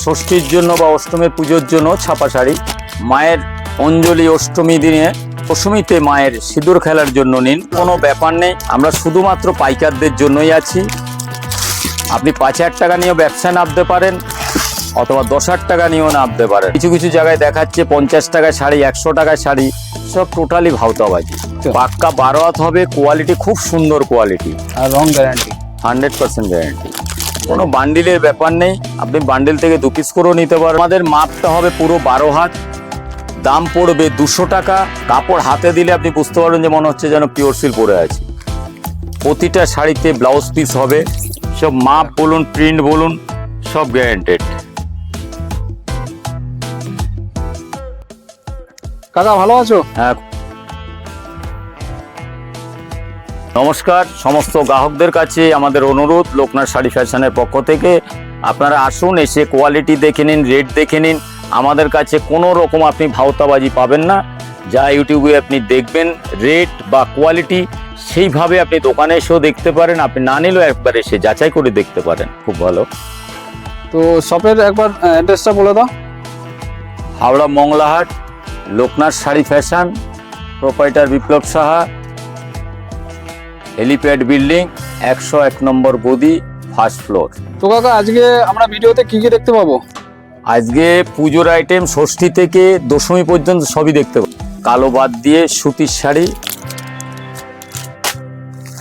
ষষ্ঠীর জন্য বা অষ্টমীর পুজোর জন্য ছাপা শাড়ি। মায়ের অঞ্জলি অষ্টমী দিনে দশমীতে মায়ের সিঁদুর খেলার জন্য নিন, কোনো ব্যাপার নেই। আমরা শুধুমাত্র পাইকারদের জন্যই আছি। আপনি 5,000 টাকা নিয়েও ব্যবসা নামতে পারেন অথবা 10,000 টাকা নিয়েও নামতে পারেন। কিছু কিছু জায়গায় দেখাচ্ছে 50 টাকায় শাড়ি, 100 টাকায় শাড়ি, সব টোটালি ভাওতাবাজি। পাক্কা 12 হাত হবে, কোয়ালিটি খুব সুন্দর কোয়ালিটি, আর রং গ্যারান্টি 100% গ্যারান্টি। কোনো বান্ডিলের ব্যাপার নেই, আপনি বান্ডিল থেকে 2 পিস করেও নিতে পারেন। আমাদের মাপটা হবে পুরো 12 হাত, দাম পড়বে 200 টাকা। কাপড় হাতে দিলে আপনি বুঝতে পারবেন যে মনে হচ্ছে যেন পিওর সিল্ক পরে আছে। প্রতিটা শাড়িতে ব্লাউজ পিস হবে, সব মাপ বলুন, প্রিন্ট বলুন, সব গ্যারান্টেড। কাকা ভালো আছো? হ্যাঁ, নমস্কার। সমস্ত গ্রাহকদের কাছে আমাদের অনুরোধ, লোকনাথ শাড়ি ফ্যাশনের পক্ষ থেকে আপনারা আসুন, এসে কোয়ালিটি দেখে নিন, রেট দেখে নিন। আমাদের কাছে কোনো রকম আপনি ভাওতাবাজি পাবেন না। যা ইউটিউবে আপনি দেখবেন রেট বা কোয়ালিটি, সেইভাবে আপনি দোকানে এসেও দেখতে পারেন। আপনি না নিলেও একবার এসে যাচাই করে দেখতে পারেন, খুব ভালো। তো শপের একবার অ্যাড্রেসটা বলে দাও। হাওড়া মংলাহাট, লোকনাথ শাড়ি ফ্যাশন, প্রোপাইটার বিপ্লব সাহা, হেলিপ্যাড বিল্ডিং, 101 নম্বর গদি, ফার্স্ট ফ্লোর। তো কাকা আজকে আমরা ভিডিওতে কি কি দেখতে পাবো? আজকে পুজোর আইটেম ষষ্ঠী থেকে দশমী পর্যন্ত সবই দেখতে পাবো। কালো বাদ দিয়ে সুতির শাড়ি,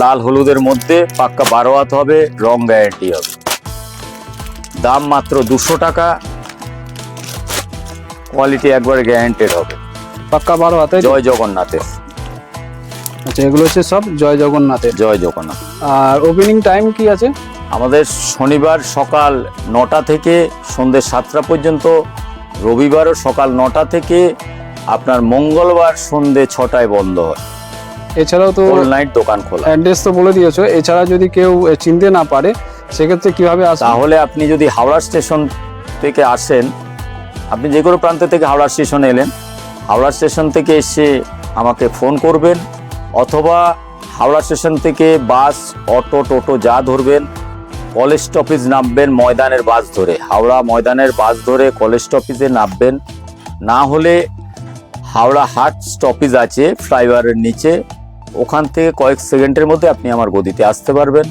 লাল হলুদের মধ্যে, পাক্কা 12 হাত হবে, রং গ্যারান্টি হবে। দাম মাত্র 200 টাকা, কোয়ালিটি একবারে গ্যারান্টেড হবে। পাক্কা 12 হাতে। জয় জগন্নাথের। আচ্ছা, এগুলো হচ্ছে সব জয় জগন্নাথের। জয় জগন্নাথ। আর ওপেনিং টাইম কি আছে? আমাদের শনিবার সকাল 9টা থেকে সন্ধ্যে 7টা পর্যন্ত, রবিবারও সকাল 9টা থেকে, আপনার মঙ্গলবার সন্ধ্যে 6টায় বন্ধ হয়। এছাড়াও তো ফুল নাইট দোকান খোলা। অ্যাড্রেস তো বলে দিয়েছো, এছাড়া যদি কেউ চিনতে না পারে সেক্ষেত্রে কিভাবে আসবে? তাহলে আপনি যদি হাওড়া স্টেশন থেকে আসেন, আপনি যে কোনো প্রান্ত থেকে হাওড়া স্টেশনে এলেন, হাওড়া স্টেশন থেকে এসে আমাকে ফোন করবেন, অথবা হাওড়া স্টেশন থেকে বাস, অটো, টোটো যা ধরবেন, কলেজ স্টপেজ নামবেন ময়দানের বাস ধরে। হাওড়া ময়দানের বাস ধরে কলেজ স্টপেজে নামবেন। না হলে হাওড়া হাট স্টপেজ আছে ফ্লাইওভারের নিচে, ওখান থেকে কয়েক সেকেন্ডের মধ্যে আপনি আমার গদিতে আসতে পারবেন।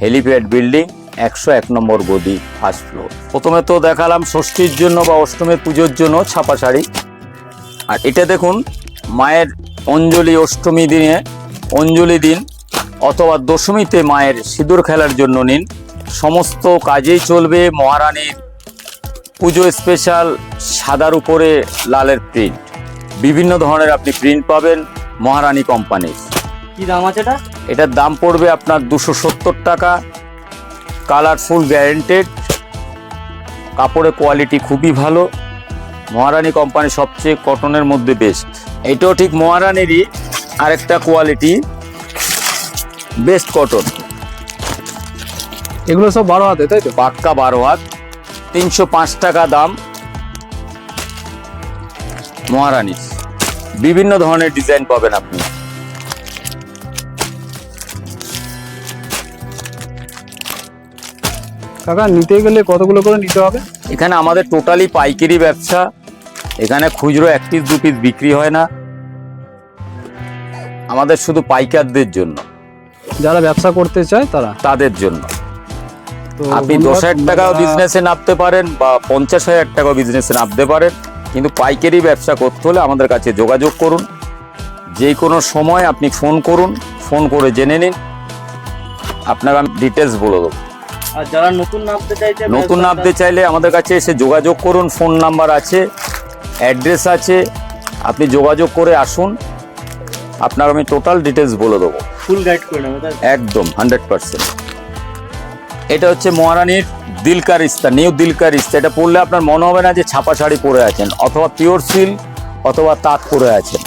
হেলিপ্যাড বিল্ডিং, 101 নম্বর গদি, ফার্স্ট ফ্লোর। প্রথমে তো দেখালাম ষষ্ঠীর জন্য বা অষ্টমীর পুজোর জন্য ছাপা শাড়ি। আর এটা দেখুন, মায়ের অঞ্জলি অষ্টমী দিনে, অঞ্জলি দিন অথবা দশমীতে মায়ের সিঁদুর খেলার জন্য নিন। সমস্ত কাজেই চলবে। মহারানীর পুজো স্পেশাল, সাদার উপরে লালের প্রিন্ট, বিভিন্ন ধরনের আপনি প্রিন্ট পাবেন মহারানী কোম্পানির। কি দাম আছে এটা? এটার দাম পড়বে আপনার 270 টাকা। কালারফুল, গ্যারেন্টেড, কাপড়ের কোয়ালিটি খুবই ভালো। মহারানী কোম্পানি সবচেয়ে কটনের মধ্যে বেস্ট। এটাও ঠিক মহারানীরই আরেকটা কোয়ালিটি, বেস্ট কটন। এগুলো সব 12 হাতে, তাই তো? পাক্কা 12 হাত, 305 টাকা দাম। মহারানী বিভিন্ন ধরনের ডিজাইন পাবেন আপনি। কাকা নিতে গেলে কতগুলো করে নিতে হবে? এখানে আমাদের টোটালি পাইকারি ব্যবসা, এখানে খুচরো 1 পিস 2 পিস বিক্রি হয় না। আমাদের শুধু পাইকারদের জন্য, যারা ব্যবসা করতে চায় তাদের জন্য। তো আপনি 10,000 টাকাও বিজনেসে নামতে পারেন বা 50,000 টাকাও বিজনেসে নামতে পারেন, কিন্তু পাইকারি ব্যবসা করতে হলে আমাদের কাছে যোগাযোগ করুন। যে কোনো সময় আপনি ফোন করুন, ফোন করে জেনে নিন, আপনাকে আমি ডিটেলস বলে দেবো। আর যারা নতুন নামতে চাইলে আমাদের কাছে এসে যোগাযোগ করুন। ফোন নাম্বার আছে, অ্যাড্রেস আছে, আপনি যোগাযোগ করে আসুন, আপনাকে আমি টোটাল ডিটেলস বলে দেবো, ফুল গাইড করে নেব একদম 100%। এটা হচ্ছে মহারানীর দিলকা রিস্তা, নিউ দিলকা রিস্তা। এটা পরলে আপনার মনে হবে না যে ছাপা শাড়ি পরে আছেন, অথবা পিওর সিল্ক অথবা তাঁত পরে আছেন।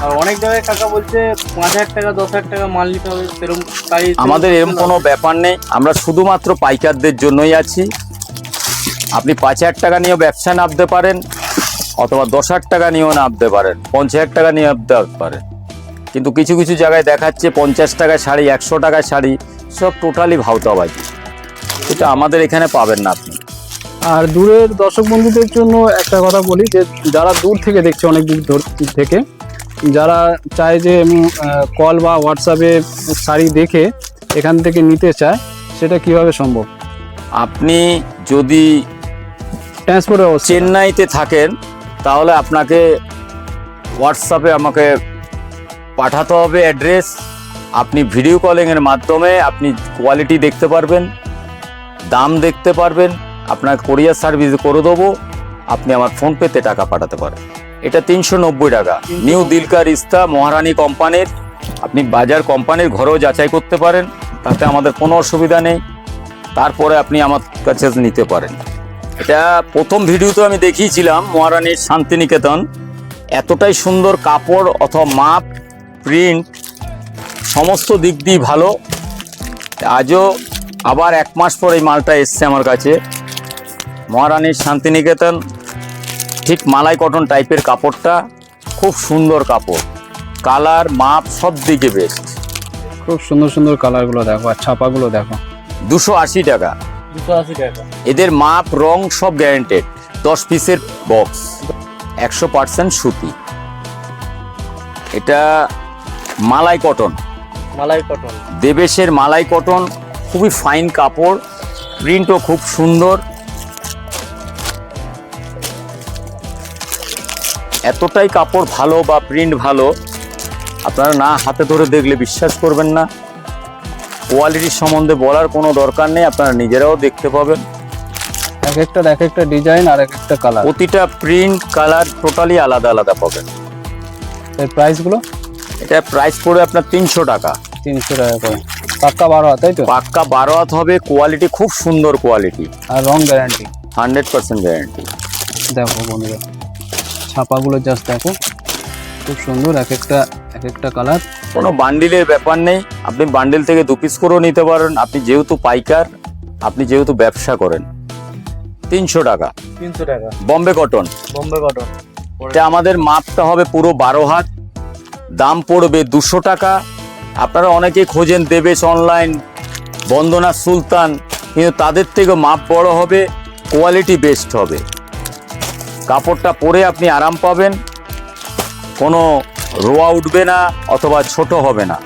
আর অনেক জায়গায় কাকা বলছে 5,000 টাকা 10,000 টাকা মাল নিতে হবে, সেরকম আমাদের এরকম কোনো ব্যাপার নেই। আমরা শুধুমাত্র পাইকারদের জন্যই আছি। আপনি 5,000 টাকা নিয়েও ব্যবসা নামতে পারেন, অথবা 10,000 টাকা নিয়েও নামতে পারেন, 50,000 টাকা নিয়ে নামতে পারেন। কিন্তু কিছু কিছু জায়গায় দেখাচ্ছে 50 টাকায় শাড়ি, 100 টাকায় শাড়ি, সব টোটালি ভাওতাবাজি। এটা আমাদের এখানে পাবেন না আপনি। আর দূরের দর্শক বন্ধুদের জন্য একটা কথা বলি, যে যারা দূর থেকে দেখছে, অনেক দূর থেকে যারা চায় যে কল বা হোয়াটসঅ্যাপে শাড়ি দেখে এখান থেকে নিতে চায়, সেটা কিভাবে সম্ভব? আপনি যদি ট্রান্সপোর্টের ব্যবস্থা? চেন্নাইতে থাকেন তাহলে আপনাকে হোয়াটসঅ্যাপে আমাকে পাঠাতে হবে অ্যাড্রেস। আপনি ভিডিও কলিংয়ের মাধ্যমে আপনি কোয়ালিটি দেখতে পারবেন, দাম দেখতে পারবেন, আপনাকে কোরিয়ার সার্ভিস করে দেবো। আপনি আমার ফোনপেতে টাকা পাঠাতে পারেন। এটা 390 টাকা। নিউ দিলকা রিস্তা মহারানী কোম্পানির। আপনি বাজার কোম্পানির ঘরেও যাচাই করতে পারেন, তাতে আমাদের কোনো অসুবিধা নেই। তারপরে আপনি আমার কাছে নিতে পারেন। এটা প্রথম ভিডিওতে আমি দেখিয়েছিলাম মহারানীর শান্তিনিকেতন। এতটাই সুন্দর কাপড় অথবা মাপ, প্রিন্ট সমস্ত দিক দিয়ে ভালো। আজও আবার 1 মাস পর এই মালটা এসছে আমার কাছে। মহারানীর শান্তিনিকেতন, ঠিক মালাই কটন টাইপের কাপড়টা, খুব সুন্দর কাপড়, কালার মাপ সব দিকে বেস্ট। খুব সুন্দর সুন্দর কালারগুলো দেখো, আর ছাপাগুলো দেখো। 280 টাকা। 280 টাকা। এদের মাপ রং সব গ্যারান্টেড। 10 পিসের বক্স, 100% সুতি। এটা মালাই কটন, মালাই কটন। দেবেশের মালাই কটন, খুবই ফাইন কাপড়, প্রিন্টও খুব সুন্দর। এতটাই কাপড় ভালো বা প্রিন্ট ভালো, আপনারা না হাতে ধরে দেখলে বিশ্বাস করবেন না। কোয়ালিটির সম্বন্ধে বলার কোনো দরকার নেই, আপনারা নিজেরাও দেখতে পাবেন। এক একটা ডিজাইন আর এক একটা কালার, প্রতিটা প্রিন্ট কালার টোটালি আলাদা আলাদা পাবেন। এর প্রাইসগুলো? এটা প্রাইস পড়বে আপনার 300 টাকা। 300 টাকা করে। পাক্কা 12 হাত, তাই তো? পাক্কা 12 হাত হবে। কোয়ালিটি খুব সুন্দর কোয়ালিটি, আর রং গ্যারান্টি? 100% গ্যারান্টি। দেখো বন্ধুরা, ছাপাগুলো জাস্ট দেখো, খুব সুন্দর। এক একটা কালার। কোনো বান্ডিলের ব্যাপার নেই, আপনি বান্ডিল থেকে 2 পিস করেও নিতে পারেন। আপনি যেহেতু পাইকার, আপনি যেহেতু ব্যবসা করেন। 300 টাকা। 300 টাকা। বম্বে কটন। বোম্বে কটন। এটা আমাদের মাপটা হবে পুরো 12 হাত, দাম পড়বে 200 টাকা। আপনারা অনেকেই খোঁজেন দেবেশ অনলাইন, বন্দনা সুলতান, কিন্তু তাদের থেকে মাপ বড় হবে, কোয়ালিটি বেস্ট হবে। কাপড়টা পরে আপনি আরাম পাবেন, কোনো রোয়া উঠবে না অথবা ছোট হবে না।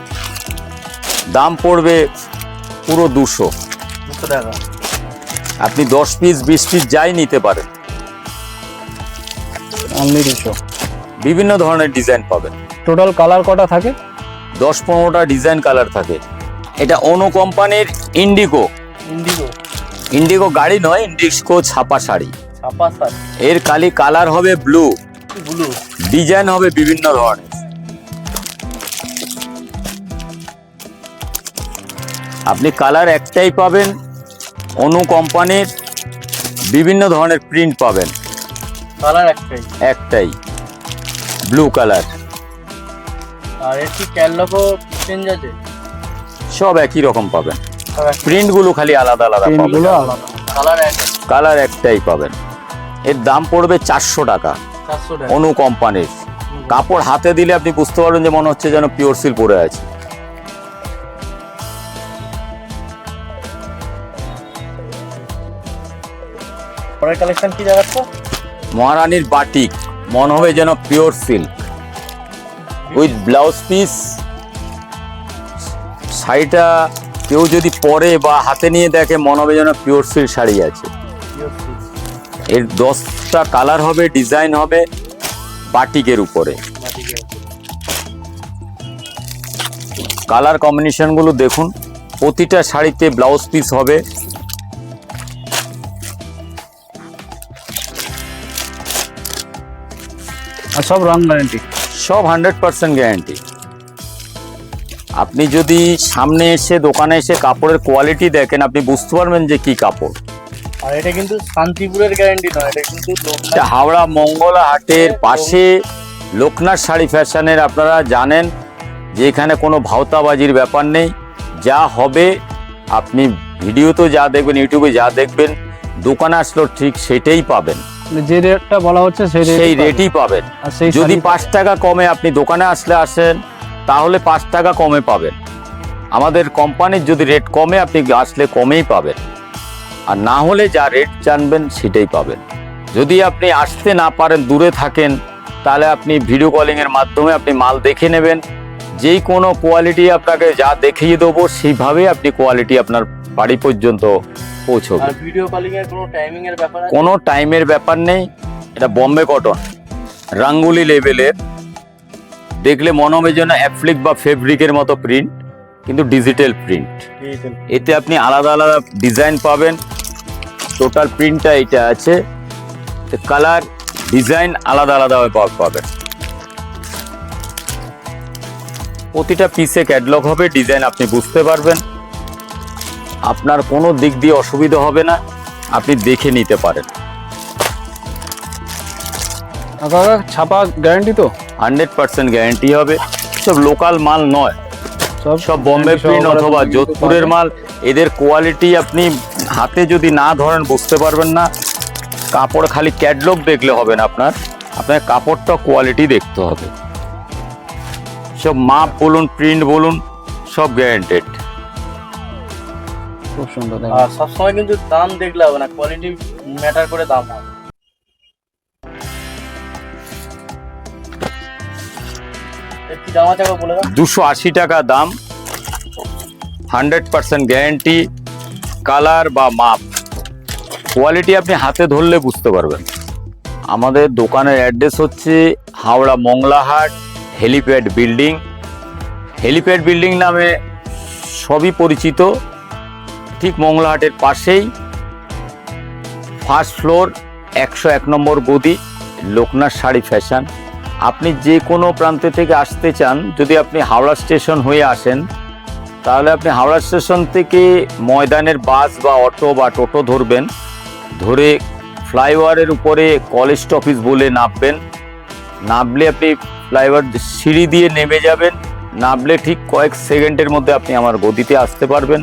দাম পড়বে পুরো 200 টাকা। আপনি 10 পিস 20 পিস যাই নিতে পারেন। অনলি 200। বিভিন্ন ধরনের ডিজাইন পাবেন। টোটাল কালার কটা থাকে? 10-15টা ডিজাইন কালার থাকে। এটা অনু কোম্পানির ইন্ডিগো। ইন্ডিগো। ইন্ডিগো গাড়ি নয়, ইন্ডিগো ছাপা শাড়ি। ছাপা শাড়ি। এর কালি কালার হবে ব্লু, ব্লু। ডিজাইন হবে বিভিন্ন ধরনের। আপনি কালার একটাই পাবেন, অনু কোম্পানির বিভিন্ন ধরনের প্রিন্ট পাবেন। কালার একটাই। একটাই ব্লু কালার। আর এর কি ক্যাটালগও চেঞ্জ আছে? সব একই রকম পাবেন, সব একই। প্রিন্টগুলো খালি আলাদা আলাদা পাবেন। প্রিন্টগুলো আলাদা। কালার একটাই। কালার একটাই পাবেন। এর দাম পড়বে 400 টাকা। 400 টাকা। অনু কোম্পানির। কাপড় হাতে দিলে আপনি বুঝতে পারবেন যে মনে হচ্ছে যেন পিওর সিল্ক পরে আছে। পরের কালেকশন কি দেখাচ্ছ? মহারানীর বাটিক, মনে হবে যেন pure silk with blouse piece. শাড়িটা কেউ যদি পরে বা হাতে নিয়ে দেখে মনে হবে যেন পিওর সিল্ক শাড়ি আছে। এর 10টা কালার হবে, ডিজাইন হবে বাটিকের উপরে। কালার কম্বিনেশনগুলো দেখুন, প্রতিটা শাড়িতে ব্লাউজ পিস হবে। আর সব রং গ্যারান্টি? সব 100% গ্যারান্টি। আপনি যদি সামনে এসে দোকানে এসে কাপড়ের কোয়ালিটি দেখেন, আপনি বুঝতে পারবেন যে কি কাপড়। আর এটা কিন্তু শান্তিপুরের গ্যারান্টি নয়, এটা কিন্তু এটা হাওড়া মঙ্গলা হাটের পাশে লোকনাথ শাড়ি ফ্যাশনের। আপনারা জানেন যে এখানে কোনো ভাওতাবাজির ব্যাপার নেই। যা হবে আপনি ভিডিওতে যা দেখবেন, ইউটিউবে যা দেখবেন, দোকানে আসলেও ঠিক সেটাই পাবেন। যে রেটটা বলা হচ্ছে সেই রেটই পাবেন। যদি 5 টাকা কমে আপনি দোকানে আসেন তাহলে 5 টাকা কমে পাবেন। আমাদের কোম্পানির যদি রেট কমে আপনি আসলে কমেই পাবেন। আর না হলে যা রেট জানবেন সেটাই পাবেন। যদি আপনি আসতে না পারেন, দূরে থাকেন, তাহলে আপনি ভিডিও কলিংয়ের মাধ্যমে আপনি মাল দেখে নেবেন। যেই কোনো কোয়ালিটি আপনাকে যা দেখিয়ে দেবো সেইভাবে আপনি কোয়ালিটি আপনার বাড়ি পর্যন্ত পৌঁছবে। আর ভিডিও কলিং এর কোনো টাইমিং এর ব্যাপার আছে? কোনো টাইমের ব্যাপার নেই। এটা বোম্বে কটন, রাঙ্গুলি লেভেলের, দেখলে মনে হবে যেন অ্যাপ্লিক বা ফেব্রিকের মতো প্রিন্ট, কিন্তু ডিজিটাল প্রিন্ট। এতে আপনি আলাদা আলাদা ডিজাইন পাবেন। টোটাল প্রিন্টটা এটা আছে, কালার ডিজাইন আলাদা আলাদাভাবে পাবেন। প্রতিটা পিসে ক্যাটলগ হবে, ডিজাইন আপনি বুঝতে পারবেন। আপনার কোনো দিক দিয়ে অসুবিধা হবে না, আপনি দেখে নিতে পারেন। কাকা ছাপা গ্যারান্টি তো? 100% গ্যারান্টি হবে। সব লোকাল মাল নয়, সব বোম্বে প্রিন্ট অথবা যোধপুরের মাল। এদের কোয়ালিটি আপনি হাতে যদি না ধরেন বুঝতে পারবেন না। কাপড় খালি ক্যাটলগ দেখলে হবে না, আপনার কাপড়টা কোয়ালিটি দেখতে হবে। সব মাপ বলুন, প্রিন্ট বলুন, সব গ্যারান্টেড। খুব সুন্দর। আর সবসময় কিন্তু দাম দেখলে হবে না, কোয়ালিটি ম্যাটার করে দাম হয়। এর কি দাম আছে একবার বলে দাও। 280 টাকা দাম, 100% গ্যারান্টি। কালার বা মাপ, কোয়ালিটি আপনি হাতে ধরলে বুঝতে পারবেন। আমাদের দোকানের অ্যাড্রেস হচ্ছে Howrah Mangalahat helipad building. Helipad building নামে সবই পরিচিত। ঠিক মংলাহাটের পাশেই ফার্স্ট ফ্লোর, 101 নম্বর গদি, লোকনাথ শাড়ি ফ্যাশন। আপনি যে কোনো প্রান্ত থেকে আসতে চান, যদি আপনি হাওড়া স্টেশন হয়ে আসেন, তাহলে আপনি হাওড়া স্টেশন থেকে ময়দানের বাস বা অটো বা টোটো ধরবেন। ধরে ফ্লাইওভারের উপরে কলেজ অফিস বলে নামবেন। নামলে আপনি ফ্লাইওভার সিঁড়ি দিয়ে নেমে যাবেন। নামলে ঠিক কয়েক সেকেন্ডের মধ্যে আপনি আমার গদিতে আসতে পারবেন।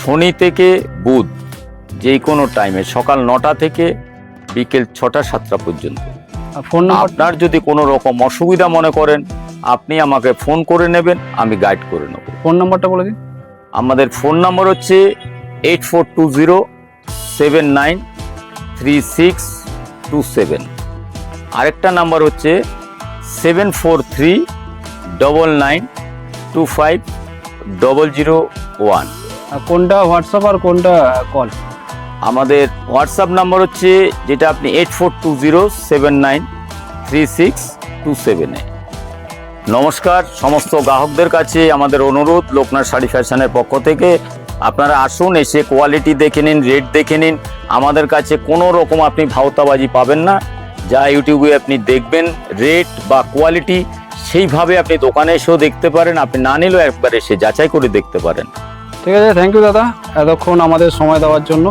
শনি থেকে বুধ যে কোনো টাইমে, সকাল 9টা থেকে বিকেল 6টা-7টা পর্যন্ত। Phone number? আপনার যদি কোনো রকম অসুবিধা মনে করেন, আপনি আমাকে ফোন করে নেবেন, আমি গাইড করে নেব। ফোন নাম্বারটা বলে দিন। আমাদের ফোন নাম্বার হচ্ছে 8420793627। আরেকটা নাম্বার হচ্ছে 7439925001। আর কোনটা হোয়াটসঅ্যাপ আর কোনটা কল? আমাদের হোয়াটসঅ্যাপ নাম্বার হচ্ছে যেটা আপনি 8420793627। নমস্কার সমস্ত গ্রাহকদের কাছে আমাদের অনুরোধ, লোকনাথ শাড়ি ফ্যাশনের পক্ষ থেকে আপনারা আসুন, এসে কোয়ালিটি দেখে নিন, রেট দেখে নিন। আমাদের কাছে কোনো রকম আপনি ভাওতাবাজি পাবেন না। যা ইউটিউবে আপনি দেখবেন রেট বা কোয়ালিটি, সেইভাবে আপনি দোকানে এসেও দেখতে পারেন। আপনি না নিলেও একবার এসে যাচাই করে দেখতে পারেন। ঠিক আছে, থ্যাংক ইউ দাদা এতক্ষণ আমাদের সময় দেওয়ার জন্য।